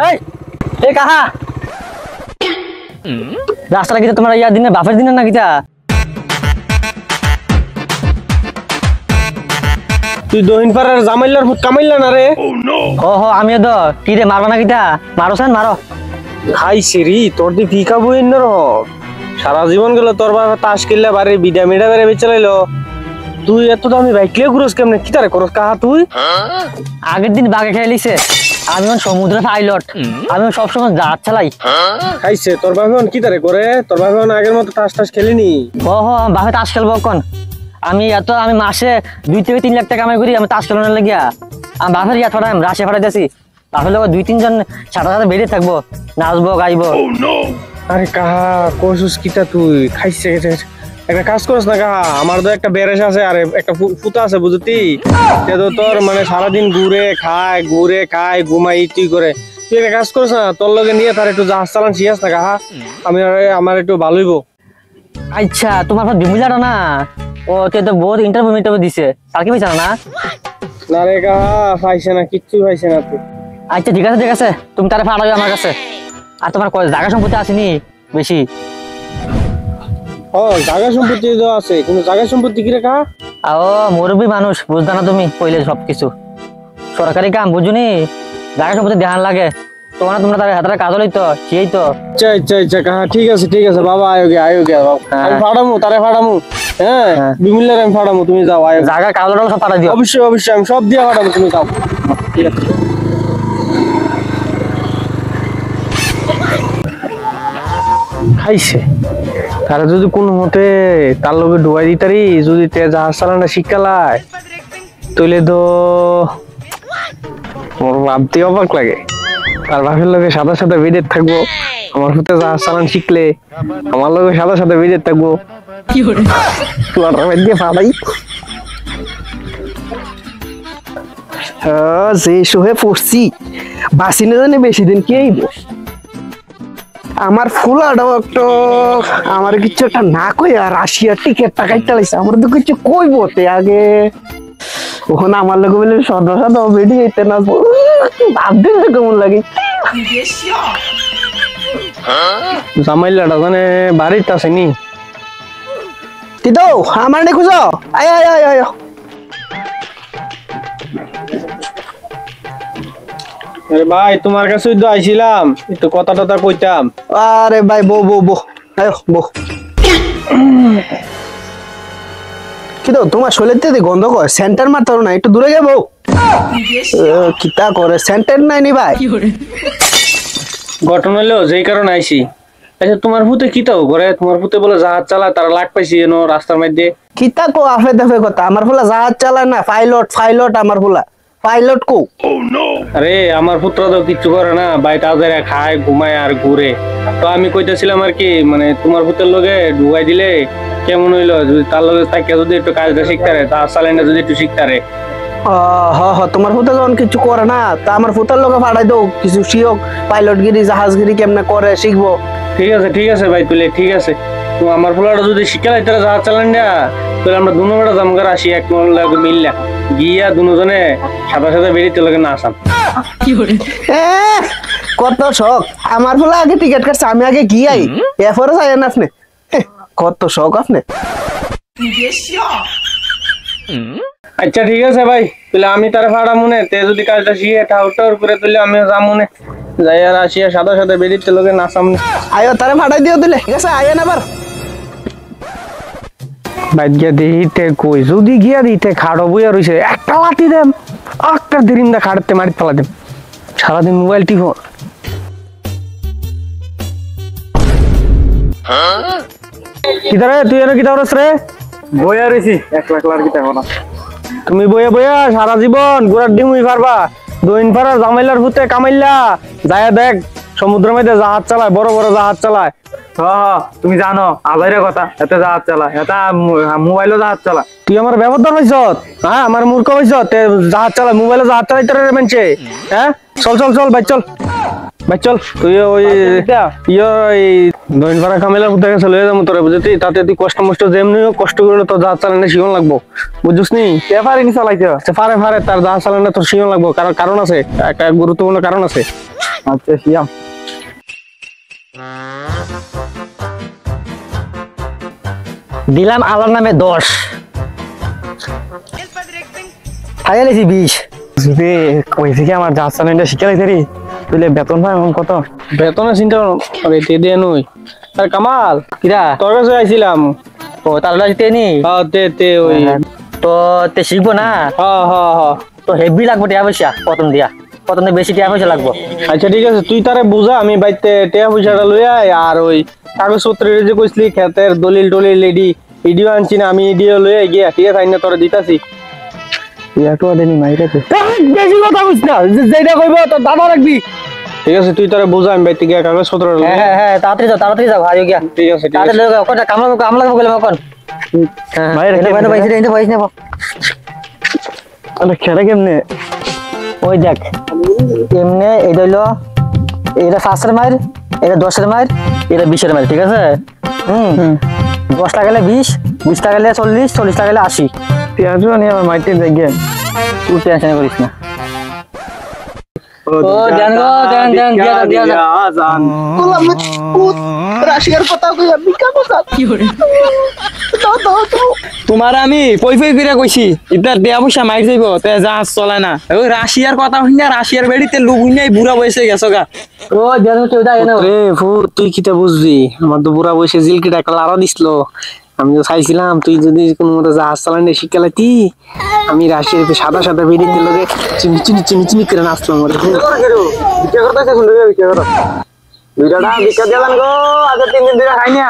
এই এ কাহা রাস্তাটা কিটা তোমার ইয়া দিনে বাপের দিনে না কিটা তুই দহিন পাড়ার জামাইলার ভূত কামাইলা না রে ও হো আমিও তো কি রে মারবা না কিটা মারোছেন মারো খাইছে রি তোর দি ফিকা বইন না রহ সারা জীবন গেল তোর বাবা তাস খেললে বাড়ি বিডা মিডা বেড়ে বেচে লাইলো তুই এত দামি বাইক লিয়ে ঘুরোস কেমনে কি তারে করস কাহা তুই আগের দিন বাগে খেয়ে লিছে আমি সমুদ্র পাইলট আমি সবসময় জাহাজ চালাই খাইছে তোর বাবা কি তারে করে তোর বাবা আগের মতো তাস টাস খেলিনি ও হো বাপে তাস খেলবো কখন আমি মাসে 2 থেকে 3 লাখ টাকা কামাই করি আমি তাস খেলানোর লাগিয়া আমি বাপের ইয়া ছড়া রাশে ফাটাইতেছি বাপের লোক 2-3 জন সাথে সাথে বেরিয়ে থাকবো নাচবো গাইবো আরে কাহা কোসুস কিটা তুই খাইছে একটা কাজ করছ না কাহা আমার তো একটা বেরেশ আছে আর একটা ফুটা আছে বুঝতি তো তোর মানে সারাদিন ঘুরে খায় ঘুমাই তুই করে তুই একটা কাজ করছ না তোর লগে নিয়ে তার একটু জাহাজ চালান শিয়াস না কাহা আমি আমার একটু ভালোইব আচ্ছা তোমার বিমুলাটা না ও তে তো বহুত ইন্টারভিউ দিছে তার কি বিচার না না রে কাহা পাইছে না কিচ্ছু পাইছে না তুই আচ্ছা ঠিক আছে তুমি তারে ফাটাবে আমার কাছে আর তোমার জায়গা সম্পত্তি আসেনি বেশি ও জায়গা সম্পত্তি তো আছে কিন্তু জায়গা সম্পত্তি কি রে কাহা ও মুরব্বী মানুষ বুঝতা না তুমি কইলে সবকিছু সরকারি কাম বুঝুনি জায়গা সম্পত্তি ধ্যান লাগে তোমরা তার হাতের কাজ লইতো সেই তো আচ্ছা কাহা ঠিক আছে বাবা আয়োগে বাবা আমি ফাড়ামু তারে ফাড়ামু হ্যাঁ বিমিল্লার আমি ফাড়ামু তুমি যাও আয়োগে জায়গা কাজ সব ফাড়া দিও অবশ্যই আমি সব দিয়ে ফাড়ামু তুমি যাও ঠিক আছে খাইছে তারা যদি কোনো মতে তার লগে ডুবাই দিতারি যদি তে জাহাজ চালানো শিখালায় তাহলে তো মোর ভাবতে অবাক লাগে তার বাপের লগে সাথে বেডে থাকবো আমার হতে জাহাজ চালান শিখলে আমার লগে সাথে বেডে থাকবো কি করে তোরা দিয়ে ফালাই যে সোহে পড়ছি বাসিনে জানি বেশি দিন কি আইব আমার ফুলাটাও একটু আমার কিছু একটা না কই আর রাশিয়ার টিকিট টাকাই চালাইছে আমার তো কিছু কইব তে আগে ওখানে আমার লোক বলে সদা বেডি যেতে না ভাবদিন তো কেমন লাগে জামাইলাটা জানে বাড়িতে আসেনি তিতো আমার নে খুঁজো আয় আরে ভাই তোমার কাছে তো আইছিলাম একটু কথা টথা কইতাম আরে ভাই বো আয় বো কিন্তু তোমার শরীরতে গন্ধ করে সেন্টার মারতে না একটু দূরে যাবো কিতা করে সেন্টার নাই নি ভাই ঘটনা হলো যেই কারণে আইছি আচ্ছা তোমার ভূতে কিতাও করে তোমার ভূতে বলে জাহাজ চালায় তারা লাগ পাইছি এনো রাস্তার মধ্যে কিতা কো আফে দাফে কথা আমার ফুলা জাহাজ চালায় না পাইলট আমার ফুলা পাইলট কো আরে আমার পুত্র তো কিচ্ছু করে না বাইরে আজারে খায় ঘুমায় আর ঘুরে তো আমি কইতেছিলাম আর কি মানে তোমার পুত্রের লগে ঢুকাই দিলে কেমন হইলো যদি তার লগে তাকে যদি একটু কাজটা শিখতারে তার চালানটা যদি একটু শিখতারে তোমার পুত্র যখন কিছু করে না তা আমার পুত্রের লগে ফাড়াই দাও কিছু শিখক পাইলটগিরি জাহাজগিরি কেমনে করে শিখবো ঠিক আছে ভাই তুলে ঠিক আছে তো আমার ফুলাটা যদি শিখালাই তারা জাহাজ চালান না তাহলে আমরা দুনো বেড়া জামগার আসি এক লগে মিললা গিয়া দুজনে সাথে বেরিয়ে লগে না আসাম কত শখ আমার ফুলা আগে টিকিট কাটছে আমি আগে গিয়াই এরপরে যাই না আপনি কত শখ আপনি আচ্ছা ঠিক আছে ভাই তাহলে আমি তার ভাড়া মনে তে যদি কাজটা শিখে টাউটার করে তুলে আমি যামুনে যাই আর আসিয়া সাথে বেরিয়ে লগে না সামনে আয়ো তারে ভাড়াই দিও দিলে ঠিক আছে আয়েন আবার বাইগিয়া দিতে কই যদি গিয়া দিতে খাড়ো বইয়া রইছে একটা লাঠি দেম একটা দিরিন্দা খাড়তে মারি ফেলা দেম সারাদিন মোবাইল টিপো কিদারে তুই এর কিতা করছ রে বইয়া রইছি 1 লাখ লার কিতা হনা তুমি বইয়া সারা জীবন গোড়ার ডিমুই পারবা দইন পাড়া জামাইলার ভূতে কামাইলা যায় দেখ সমুদ্রের মধ্যে জাহাজ চালায় বড় জাহাজ চালায় তুমি জানো আজাইরের কথা এতে জাহাজ চালায় এটা মোবাইলও জাহাজ চালায় তুই আমার ব্যবধান হইছ হ্যাঁ আমার মূর্খ হইছ জাহাজ চালায় মোবাইলে জাহাজ চালাইতে রে মেনছে হ্যাঁ চল ভাই চল তুই ওই দইন পাড়া কামাইলার ভূতে গেছে লয়ে যাবো তোরে বুঝতি তাতে তুই কষ্ট যেমনি কষ্ট করলে তোর জাহাজ চালানো শিখন লাগবো বুঝছিস নি পারিনি চালাইতে ফারে তার জাহাজ চালানো তোর শিখন লাগবো কারণ আছে একটা গুরুত্বপূর্ণ কারণ আছে আচ্ছা শিয়াম দিলাম আল্লাহর নামে 10 ফাইনালি 20 যদি কইছে কি আমার জাহাজ চালানোটা শিখে লাইতে রে তুইলে বেতন পাই আমার কত বেতনের চিন্তা করে তে দিয়ে নই আর কামাল কিরা তোর কাছে আইছিলাম ও তাহলে জিতে নি হ্যাঁ তে ওই তো তে শিখবো না হ্যাঁ তো হেভি লাগবে টিয়া পয়সা প্রথম দিয়ে বেশি টিয়া পয়সা লাগবো। আচ্ছা ঠিক আছে তুই তারে বুঝা আমি বাইতে টিয়া পয়সাটা লই আই আর ওই কাগজপত্রের যে কইছলি খেতের দলিল টলিল ইডিও আনছি না আমি ইডিও লই আই গিয়া ঠিক আছে আইনা তোরে দিতাছি ইয়াটো দেনি মাইরাতে বেশি কথা বুঝ না যেটা কইব তোর দাদা রাখবি ঠিক আছে তুই তারে বুঝা আমি বাইতে গিয়া কাগজপত্র লই হ্যাঁ তাড়াতাড়ি যাও ভাই গিয়া ঠিক আছে তাড়াতাড়ি লোক কোটা কামলা বলে মকন ভাই এটা বাইরে বাইরে এটা পয়সা নেব আরে খেলা কেমনে ওই দেখ এমনে এটা হইলো এটা 5 এর মাইর এটা 10 এর মাইর এটা 20 এর মাইর ঠিক আছে 10 টাকা গেলে 20 20 টাকা গেলে 40 40 টাকা গেলে 80 তিয়াজু নি আমার মাইতে দেখে তুই টেনশন করিস না ও দেন দিয়া আজান রাশিয়ার কথা কই আমি কেন কি করে তোমার আমি পই করে কইছি ইতার দেয়া পয়সা মাইর যাইব তে জাহাজ চলায় না ওই রাশিয়ার কথা হইনা রাশিয়ার বেড়িতে লুক হইনাই বুড়া বয়সে গেছো গা ও দেন তুই দাই না রে ফুট তুই কিটা বুঝবি আমার তো বুড়া বয়সে জিলকিটা একটা লারা দিছিল আমি তো চাইছিলাম তুই যদি কোনো মতো জাহাজ চালানো শিখালাতি আমি রাশিয়ার সাদা সাদা বেরিয়ে লোকে চিনি করে নাচলাম আমার বিক্রি করতেছে দুইটা বিক্রি দিলাম গো আজ 3 দিন ধরে খাই না